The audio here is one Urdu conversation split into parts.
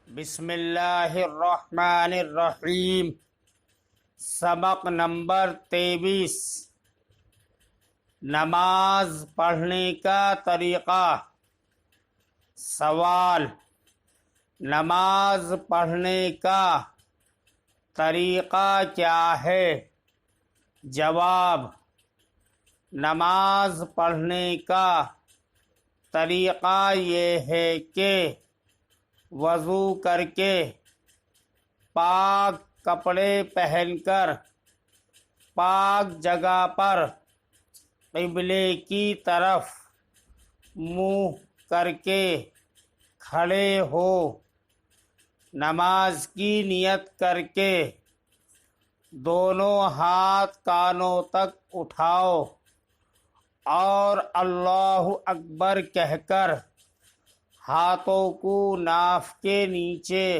بسم اللہ الرحمن الرحیم۔ سبق نمبر 23، نماز پڑھنے کا طریقہ۔ سوال: نماز پڑھنے کا طریقہ کیا ہے؟ جواب: نماز پڑھنے کا طریقہ یہ ہے کہ وضو کر کے پاک کپڑے پہن کر پاک جگہ پر قبلے کی طرف منہ کر کے کھڑے ہو، نماز کی نیت کر کے دونوں ہاتھ کانوں تک اٹھاؤ اور اللہ اکبر کہہ کر ہاتھوں کو ناف کے نیچے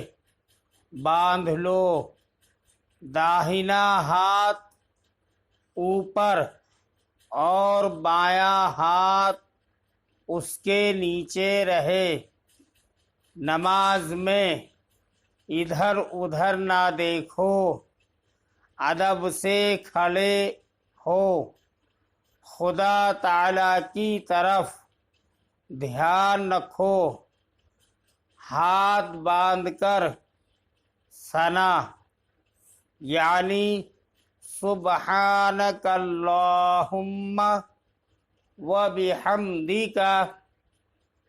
باندھ لو۔ داہنا ہاتھ اوپر اور بایاں ہاتھ اس کے نیچے رہے۔ نماز میں ادھر ادھر نہ دیکھو، ادب سے کھڑے ہو، خدا تعالی کی طرف دھیان رکھو۔ ہاتھ باندھ کر ثنا یعنی سبحانک اللہم وبحمدک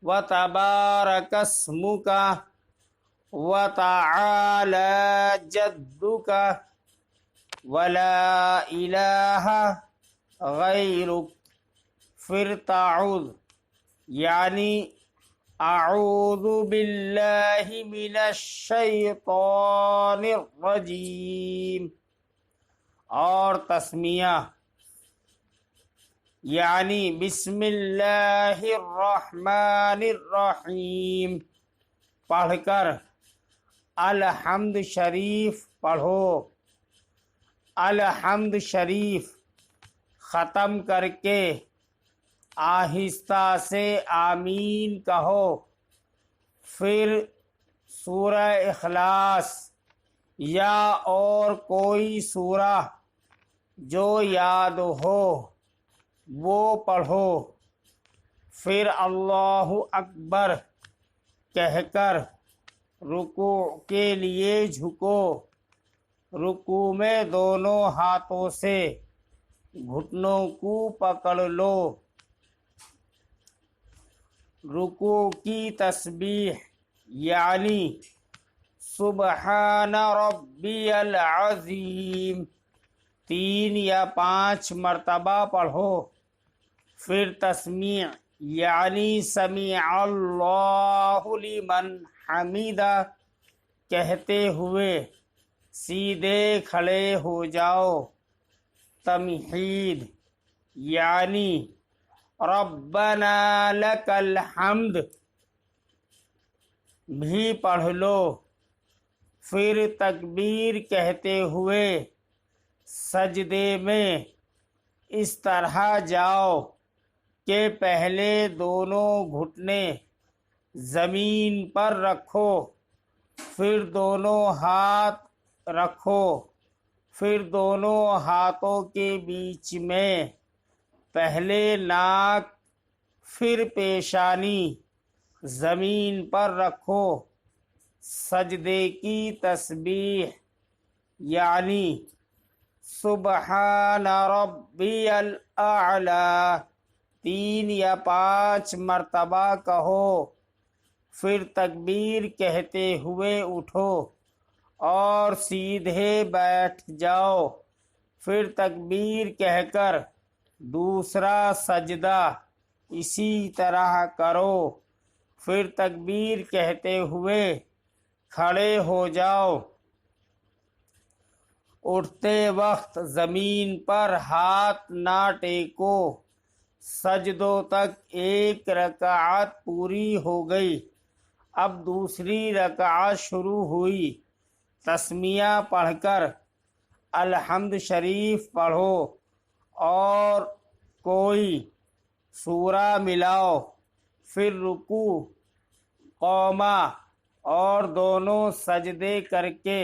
وتبارک اسمک وتعالی جدک ولا الہ غیرک، پھر تعوذ یعنی اعوذ باللہ من الشیطان الرجیم، اور تسمیہ یعنی بسم اللہ الرحمن الرحیم پڑھ کر الحمد شریف پڑھو۔ الحمد شریف ختم کر کے آہستہ سے آمین کہو، پھر سورہ اخلاص یا اور کوئی سورہ جو یاد ہو وہ پڑھو، پھر اللہ اکبر کہہ کر رکوع کے لیے جھکو۔ رکوع میں دونوں ہاتھوں سے گھٹنوں کو پکڑ لو۔ رکوع کی تسبیح یعنی سبحان ربی العظیم 3 یا 5 مرتبہ پڑھو، پھر تسمیع یعنی سمیع اللہ لمن حمیدہ کہتے ہوئے سیدھے کھڑے ہو جاؤ۔ تمہید یعنی ربنا لک الحمد بھی پڑھ لو، پھر تکبیر کہتے ہوئے سجدے میں اس طرح جاؤ کہ پہلے دونوں گھٹنے زمین پر رکھو، پھر دونوں ہاتھ رکھو، پھر دونوں ہاتھوں کے بیچ میں پہلے ناک پھر پیشانی زمین پر رکھو۔ سجدے کی تسبیح یعنی سبحان ربی الاعلی 3 یا 5 مرتبہ کہو، پھر تکبیر کہتے ہوئے اٹھو اور سیدھے بیٹھ جاؤ، پھر تکبیر کہہ کر دوسرا سجدہ اسی طرح کرو، پھر تکبیر کہتے ہوئے کھڑے ہو جاؤ۔ اٹھتے وقت زمین پر ہاتھ نہ ٹیکو۔ سجدوں تک ایک رکعت پوری ہو گئی، اب دوسری رکعت شروع ہوئی۔ تسمیہ پڑھ کر الحمد شریف پڑھو اور کوئی سورہ ملاؤ، پھر رکوع، قوما اور دونوں سجدے کر کے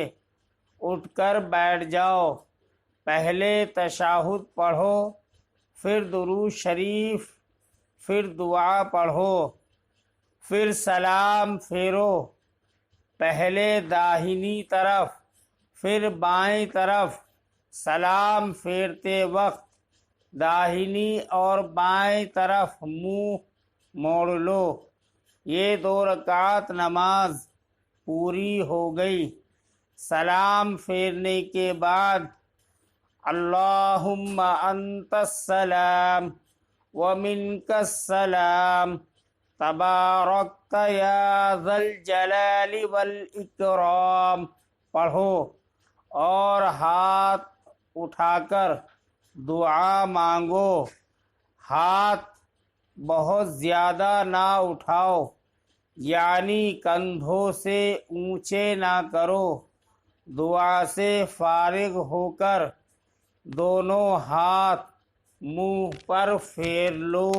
اٹھ کر بیٹھ جاؤ۔ پہلے تشہد پڑھو، پھر درود شریف، پھر دعا پڑھو، پھر سلام پھیرو۔ پہلے داہنی طرف پھر بائیں طرف سلام پھیرتے وقت داہنی اور بائیں طرف منہ موڑ لو۔ یہ 2 رکعت نماز پوری ہو گئی۔ سلام پھیرنے کے بعد اللہم انت السلام ومنک السلام تبارکت یا ذا الجلال والاکرام پڑھو اور ہاتھ اٹھا کر دعا مانگو۔ ہاتھ بہت زیادہ نہ اٹھاؤ، یعنی کندھوں سے اونچے نہ کرو۔ دعا سے فارغ ہو کر دونوں ہاتھ منہ پر پھیر لو۔